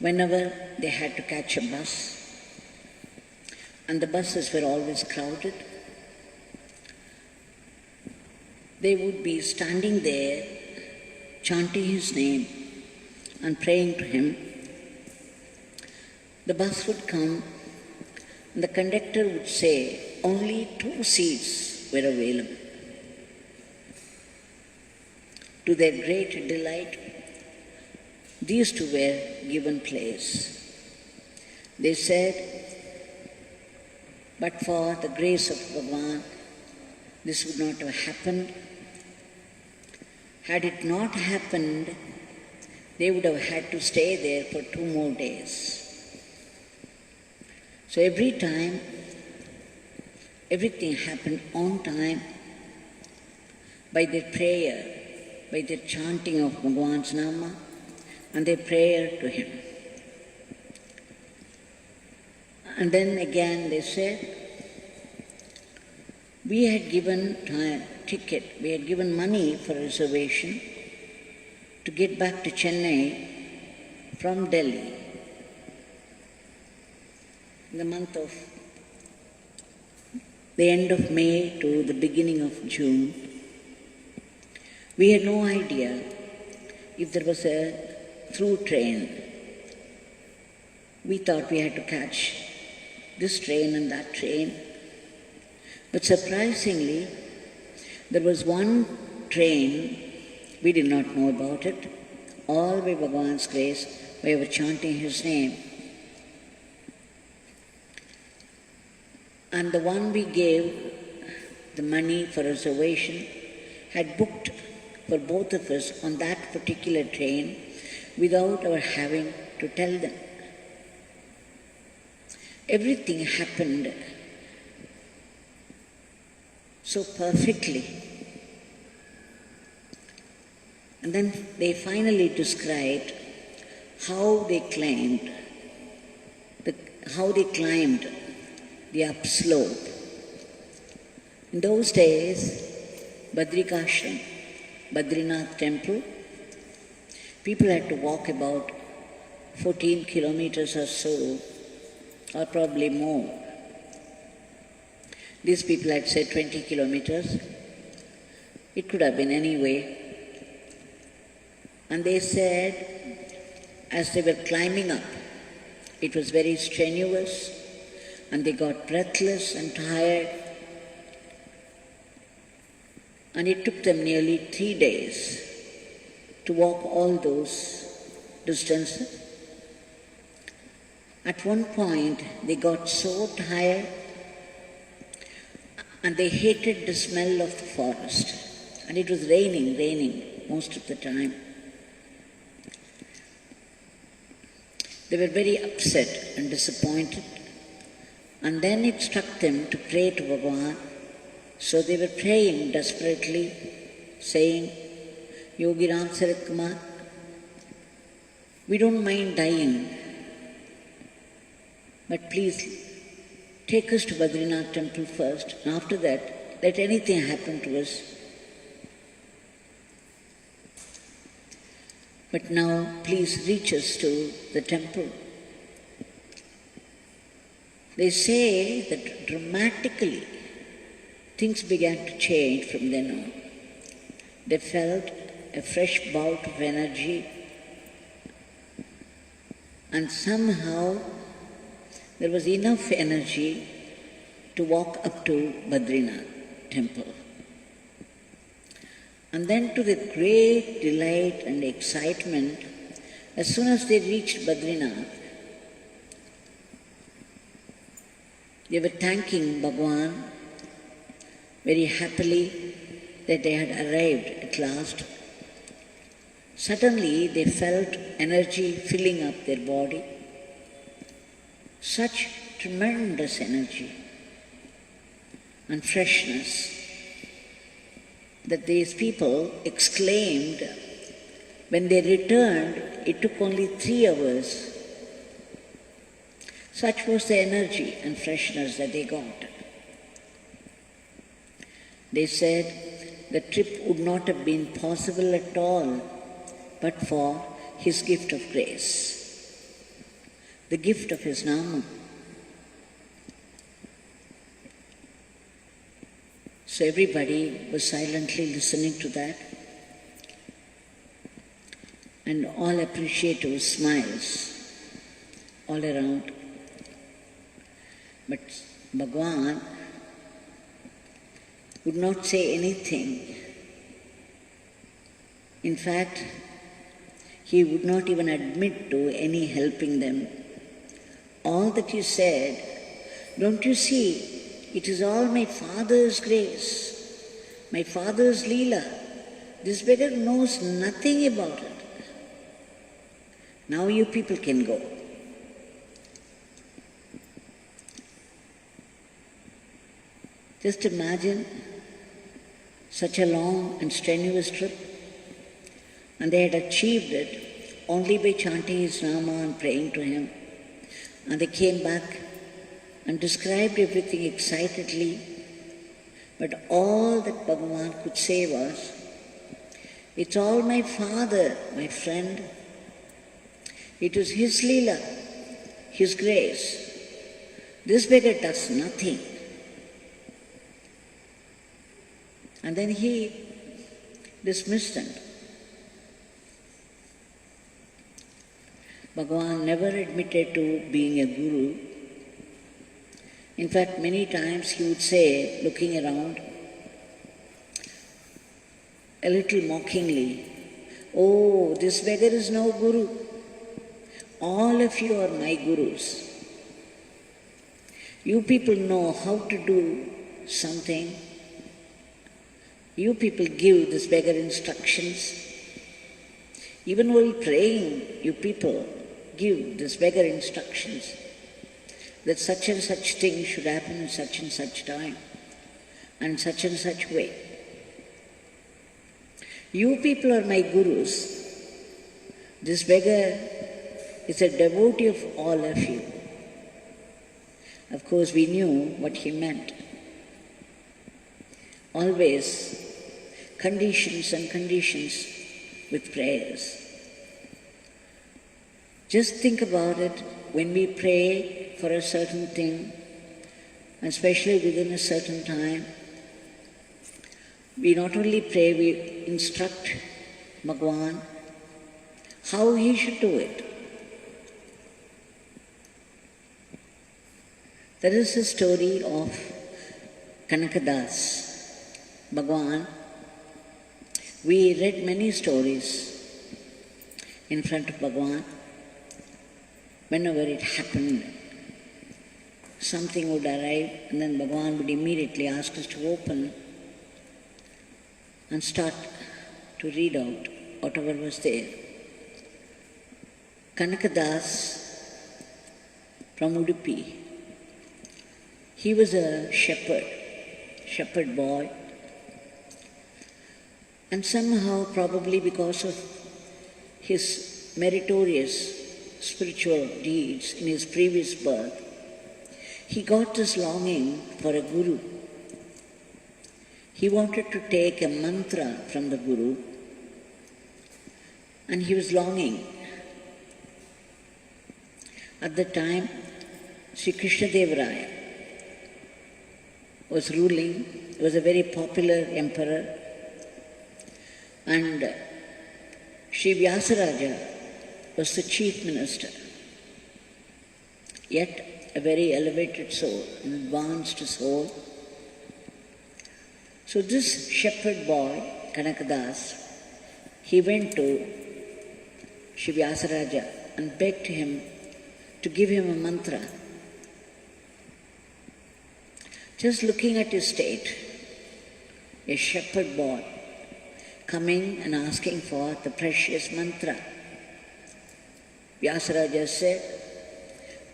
whenever they had to catch a bus, and the buses were always crowded, they would be standing there, chanting his name and praying to him. The bus would come, and the conductor would say only 2 seats were available. To their great delight, these 2 were given place. They said, but for the grace of Bhagwan, this would not have happened. Had it not happened, they would have had to stay there for 2 more days. So every time, everything happened on time by their prayer, by their chanting of Bhagwan's Nama and their prayer to him. And then again they said, we had given ticket, we had given money for reservation to get back to Chennai from Delhi in the month of the end of May to the beginning of June. We had no idea if there was a through train. We thought we had to catch this train and that train. But surprisingly, there was one train, we did not know about it, all by Bhagwan's grace, we were chanting his name. And the one we gave the money for reservation had booked for both of us on that particular train without our having to tell them. Everything happened so perfectly. And then they finally described how they climbed the upslope. In those days, Badrikashram, Badrinath temple, people had to walk about 14 kilometers or so, or probably more. These people had said 20 kilometers. It could have been any way. And they said, as they were climbing up, it was very strenuous, and they got breathless and tired. And it took them nearly 3 days to walk all those distances. At one point, they got so tired and they hated the smell of the forest. And it was raining most of the time. They were very upset and disappointed. And then it struck them to pray to Bhagwan. So they were praying desperately, saying, Yogi Ramsuratkumar, we don't mind dying, but please take us to Badrinath temple first, and after that, let anything happen to us. But now, please reach us to the temple. They say that dramatically, things began to change from then on. They felt a fresh bout of energy, and somehow there was enough energy to walk up to Badrinath temple. And then to the great delight and excitement, as soon as they reached Badrinath, they were thanking Bhagwan very happily that they had arrived at last. Suddenly they felt energy filling up their body. Such tremendous energy and freshness that these people exclaimed when they returned, it took only 3 hours. Such was the energy and freshness that they got. They said the trip would not have been possible at all but for his gift of grace. the gift of his Nama. So everybody was silently listening to that, and all appreciative smiles all around. But Bhagwan would not say anything. In fact, he would not even admit to any helping them. All that you said, don't you see, it is all my Father's grace, my Father's leela. This beggar knows nothing about it. Now you people can go. Just imagine such a long and strenuous trip, and they had achieved it only by chanting his Nama and praying to him. And they came back and described everything excitedly, but all that Bhagavan could say was, it's all my Father, my friend. It is his leela, his grace. This beggar does nothing. And then he dismissed them. Bhagavan never admitted to being a guru. In fact, many times he would say, looking around, a little mockingly, oh, this beggar is no guru. All of you are my gurus. You people know how to do something. You people give this beggar instructions. Even while praying, you people give this beggar instructions that such and such thing should happen in such and such time and such way. You people are my gurus. This beggar is a devotee of all of you. Of course, we knew what he meant. Always conditions and conditions with prayers. Just think about it when we pray for a certain thing, especially within a certain time. We not only pray, we instruct Bhagwan how he should do it. That is the story of Kanakadas. Bhagwan, we read many stories in front of Bhagwan. Whenever it happened, something would arrive and then Bhagwan would immediately ask us to open and start to read out whatever was there. Kanakadas from Udupi, he was a shepherd boy, and somehow, probably because of his meritorious spiritual deeds in his previous birth, he got this longing for a guru. He wanted to take a mantra from the guru, and he was longing. At the time, Sri Krishnadeva Raya was ruling. He was a very popular emperor, and Sri Vyasaraja was the chief minister, yet a very elevated soul, an advanced soul. So this shepherd boy, Kanakadas, he went to Sri Vyasaraja and begged him to give him a mantra. Just looking at his state, a shepherd boy coming and asking for the precious mantra. Vyasaraja said,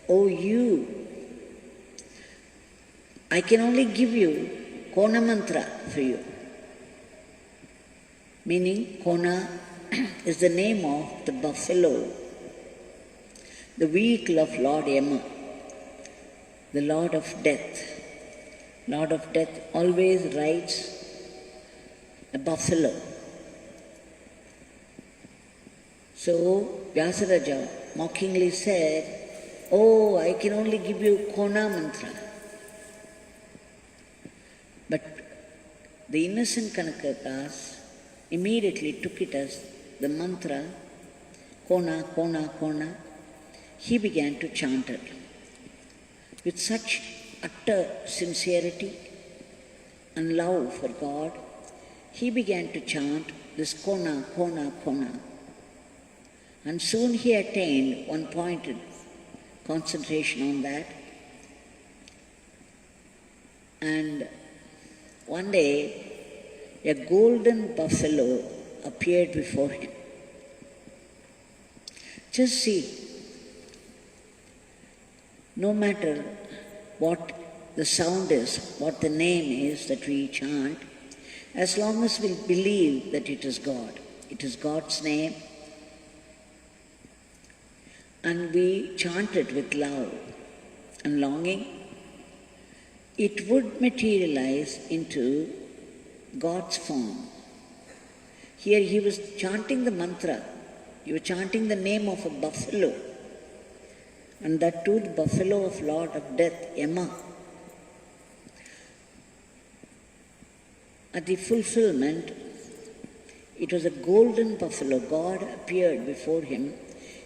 oh you, I can only give you Konaa mantra for you. Meaning, Konaa is the name of the buffalo, the vehicle of Lord Yama, the Lord of Death. Lord of Death always rides a buffalo. So Vyasaraja mockingly said, "Oh, I can only give you Konaa mantra." But the innocent Kanakadas immediately took it as the mantra, Konaa, Konaa, Konaa. He began to chant it with such utter sincerity and love for God. He began to chant this Konaa, Konaa, Konaa. And soon he attained one-pointed concentration on that. And one day, a golden buffalo appeared before him. Just see, no matter what the sound is, what the name is that we chant, as long as we believe that it is God, it is God's name, and we chant it with love and longing, it would materialize into God's form. Here he was chanting the mantra, he was chanting the name of a buffalo, and that too the buffalo of Lord of Death, Yama. At the fulfillment, it was a golden buffalo. God appeared before him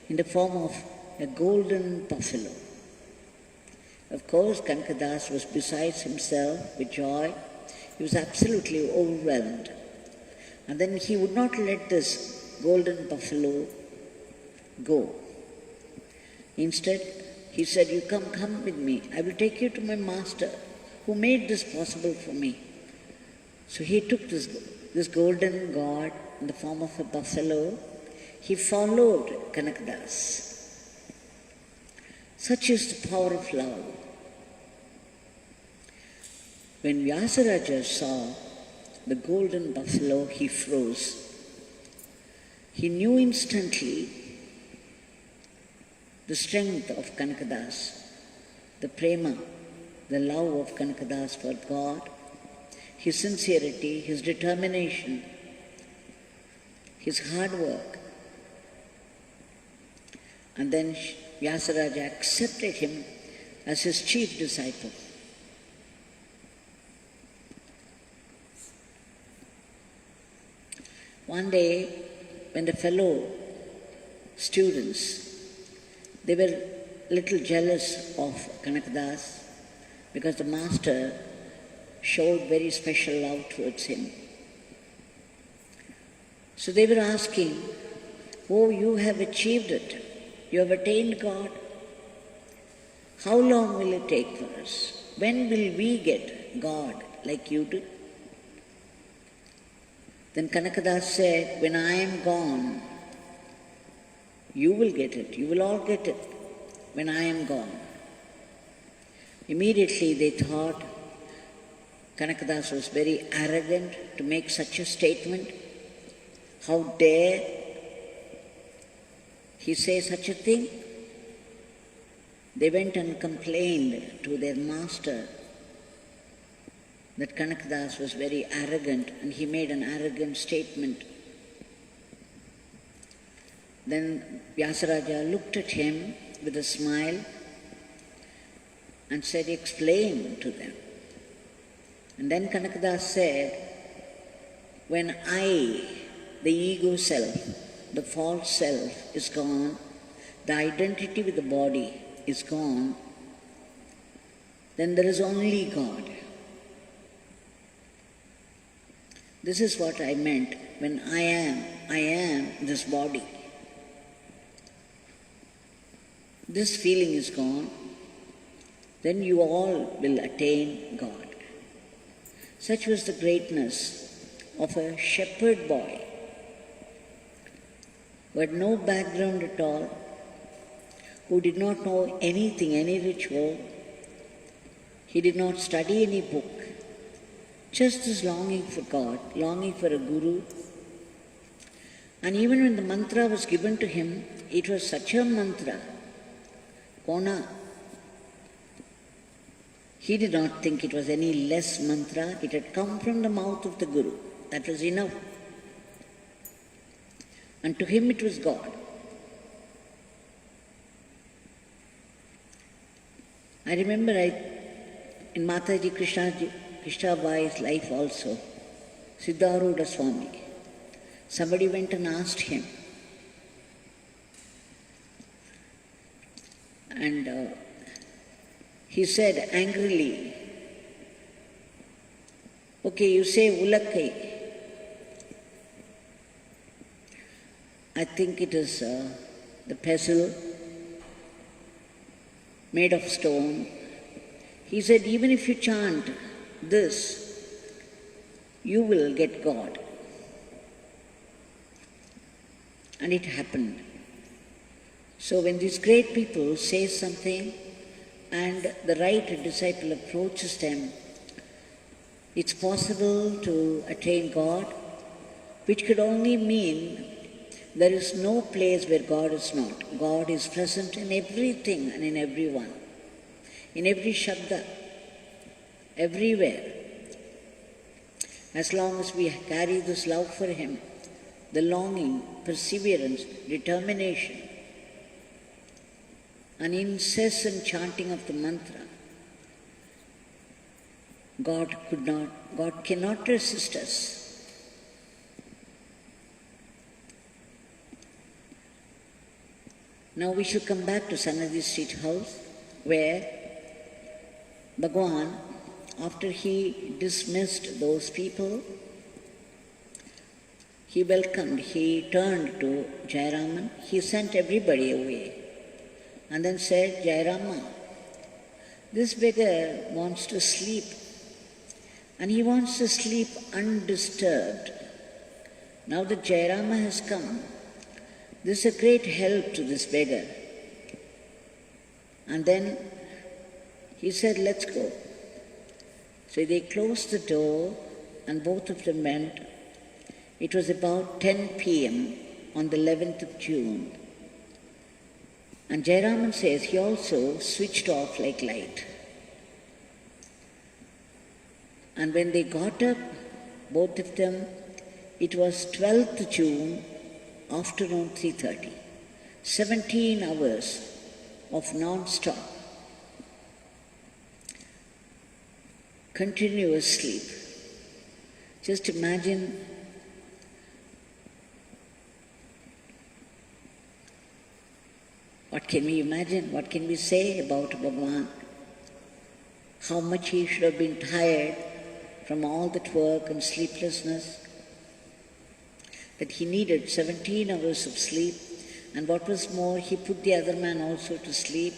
in the form of a golden buffalo. Of course, Kanakadas was besides himself with joy. He was absolutely overwhelmed. And then he would not let this golden buffalo go. Instead, he said, "You come with me. I will take you to my master who made this possible for me." So he took this golden god in the form of a buffalo. He followed Kanakadas. Such is the power of love. When Vyasaraja saw the golden buffalo, he froze. He knew instantly the strength of Kanakadas, the prema, the love of Kanakadas for God, his sincerity, his determination, his hard work. And then Vyasaraja accepted him as his chief disciple. One day, when the fellow students, they were a little jealous of Kanakadas because the master showed very special love towards him. So they were asking, "Oh, you have achieved it. You have attained God. How long will it take for us? When will we get God like you do?" Then Kanakadas said, "When I am gone, you will get it. You will all get it when I am gone." Immediately they thought Kanakadas was very arrogant to make such a statement. How dare he say such a thing? They went and complained to their master that Kanakadas was very arrogant and he made an arrogant statement. Then Vyasaraja looked at him with a smile and said, "Explain to them." And then Kanakadas said, "When I, the ego self, the false self is gone, the identity with the body is gone, then there is only God. This is what I meant when I am this body. This feeling is gone, then you all will attain God." Such was the greatness of a shepherd boy who had no background at all, who did not know anything, any ritual. He did not study any book, just this longing for God, longing for a guru. And even when the mantra was given to him, it was such a mantra, Konaa. He did not think it was any less mantra. It had come from the mouth of the Guru. That was enough. And to him it was God. I remember in Mataji Krishnabai's life also, Siddharuda Swamiji, somebody went and asked him, and he said angrily, okay, you say Ulakkai. I think it is the pestle made of stone. He said, even if you chant this, you will get God. And it happened. So when these great people say something and the right disciple approaches them, it's possible to attain God, which could only mean there is no place where God is not. God is present in everything and in everyone, in every shabda, everywhere. As long as we carry this love for Him, the longing, perseverance, determination, an incessant chanting of the mantra, God cannot resist us. Now we shall come back to Sannidhi Street House, where Bhagwan, after he dismissed those people, he welcomed, he turned to Jayaraman, he sent everybody away, and then said, Jayarama, this beggar wants to sleep, and he wants to sleep undisturbed. Now that Jayarama has come, this is a great help to this beggar. And then he said, let's go. So they closed the door and both of them went. It was about 10 p.m. on the 11th of June. And Jayaraman says he also switched off like light. And when they got up, both of them, it was 12th June, afternoon 3:30, 17 hours of non-stop, continuous sleep. Just imagine what can we imagine, what can we say about Bhagwan? How much he should have been tired from all that work and sleeplessness, that he needed 17 hours of sleep, and what was more, he put the other man also to sleep,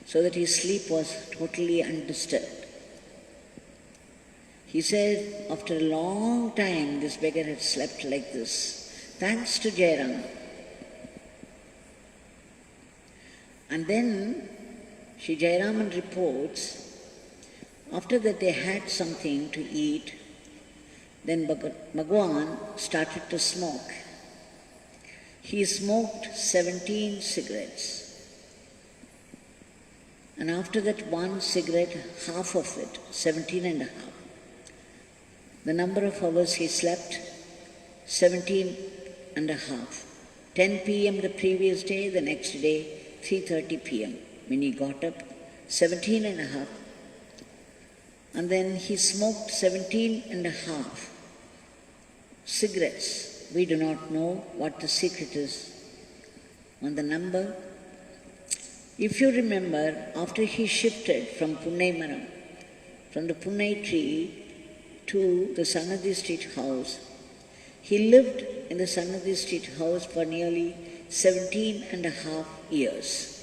so that his sleep was totally undisturbed. He said, after a long time, this beggar had slept like this, thanks to Jayarama. And then, Shri Jayaraman reports, after that they had something to eat, then Bhagwan started to smoke. He smoked 17 cigarettes. And after that one cigarette, half of it, 17 and a half. The number of hours he slept, 17 and a half. 10 p.m. the previous day, the next day, 3:30 p.m. When he got up, 17 and a half. And then he smoked 17 and a half cigarettes. We do not know what the secret is on the number. If you remember, after he shifted from Punnai Maram, from the Punnai tree to the Sannidhi Street House, he lived in the Sannidhi Street House for nearly 17 and a half years.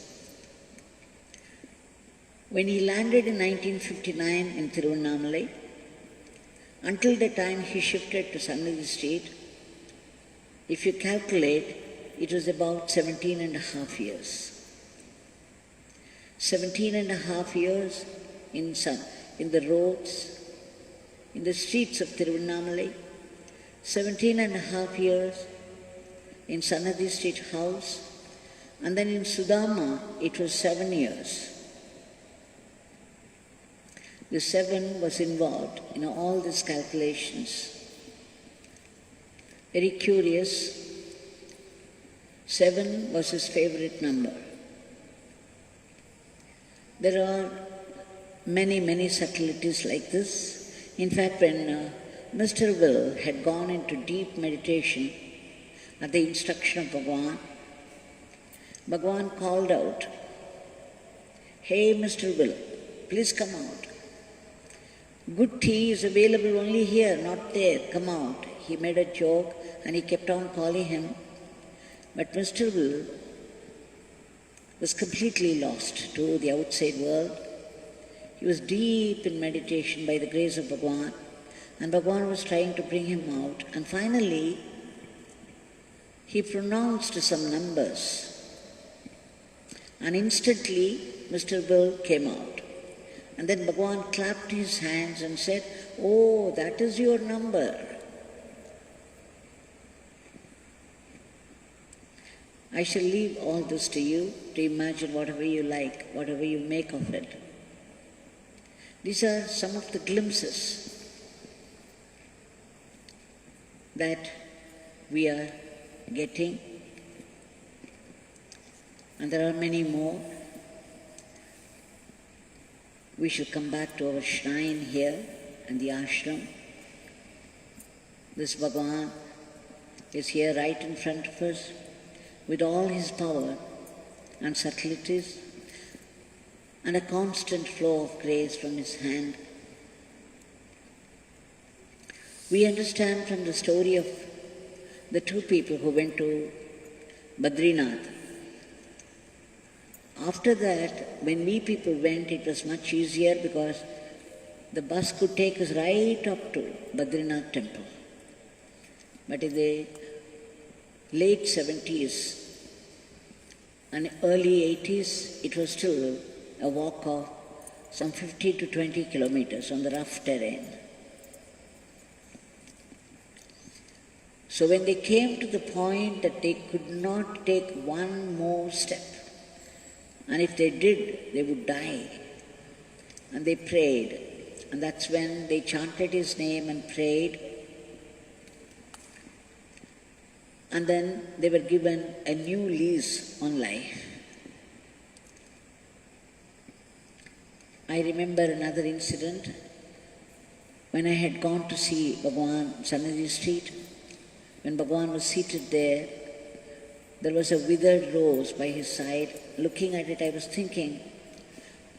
When he landed in 1959 in Tiruvannamalai, until the time he shifted to Sannidhi Street, if you calculate, it was about 17 and a half years. 17 and a half years in the roads, in the streets of Tiruvannamalai, 17 and a half years in Sannidhi Street House, and then in Sudama it was 7 years. The 7 was involved in all these calculations. Very curious, 7 was his favorite number. There are many subtleties like this. In fact, when Mr. Will had gone into deep meditation at the instruction of Bhagwan, Bhagwan called out, "Hey, Mr. Will, please come out. Good tea is available only here, not there. Come out." He made a joke and he kept on calling him. But Mr. Will was completely lost to the outside world. He was deep in meditation by the grace of Bhagwan, and Bhagwan was trying to bring him out. And finally, he pronounced some numbers. And instantly, Mr. Will came out. And then Bhagwan clapped his hands and said, "Oh, that is your number." I shall leave all this to you to imagine whatever you like, whatever you make of it. These are some of the glimpses that we are getting, and there are many more. We shall come back to our shrine here and the ashram. This Bhagwan is here right in front of us with all his power and subtleties and a constant flow of grace from his hand. We understand from the story of the two people who went to Badrinath. After that, when we people went, it was much easier because the bus could take us right up to Badrinath temple. But in the late 70s and early 80s, it was still a walk of some 50 to 20 kilometers on the rough terrain. So when they came to the point that they could not take one more step, and if they did, they would die, and they prayed, and that's when they chanted his name and prayed. And then they were given a new lease on life. I remember another incident when I had gone to see Bhagwan Sannidhi Street. When Bhagwan was seated there, there was a withered rose by his side. Looking at it, I was thinking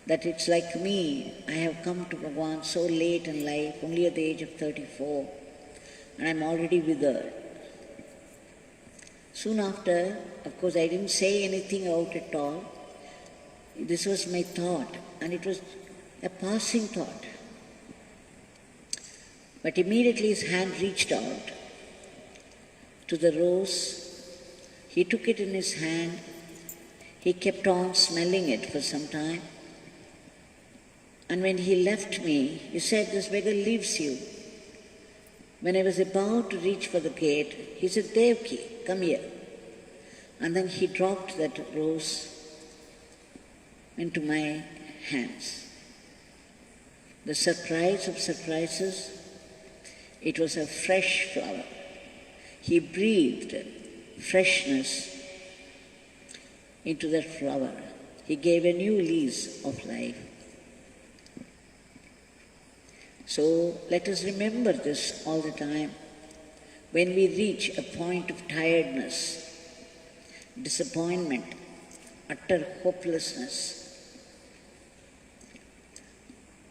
that it's like me. I have come to Bhagwan so late in life, only at the age of 34, and I'm already withered. Soon after, of course, I didn't say anything out at all. This was my thought, and it was a passing thought. But immediately his hand reached out to the rose. He took it in his hand. He kept on smelling it for some time. And when he left me, he said, "This beggar leaves you." When I was about to reach for the gate, he said, "Devaki, come here." And then he dropped that rose into my hands. The surprise of surprises, it was a fresh flower. He breathed freshness into that flower. He gave a new lease of life. So let us remember this all the time. When we reach a point of tiredness, disappointment, utter hopelessness,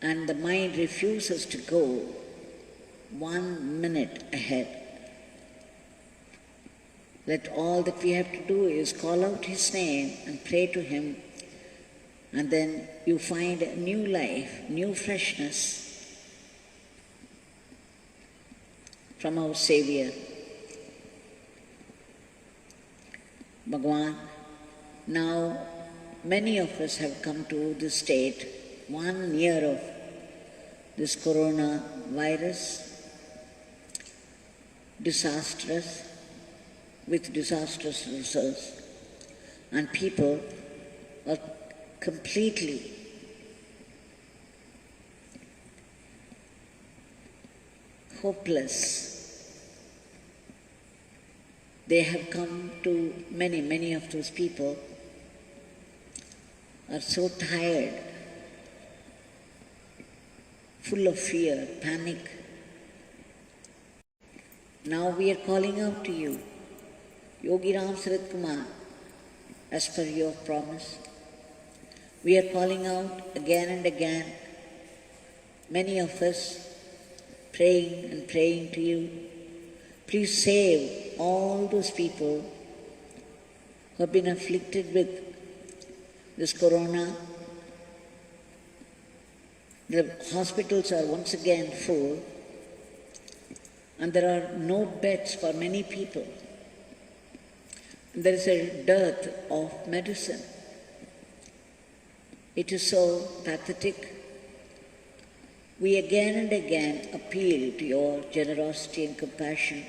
and the mind refuses to go 1 minute ahead, that all that we have to do is call out his name and pray to him, and then you find a new life, new freshness from our Savior. Bhagwan, now many of us have come to this state, 1 year of this coronavirus, disastrous, with disastrous results, and people are completely hopeless. They have come to, many of those people are so tired full of fear, panic. Now we are calling out to you, Yogi Ramsuratkumar, as per your promise. We are calling out again and again, many of us praying and praying to you. Please save all those people who have been afflicted with this corona. The hospitals are once again full, and there are no beds for many people. There is a dearth of medicine. It is so pathetic. We again and again appeal to your generosity and compassion.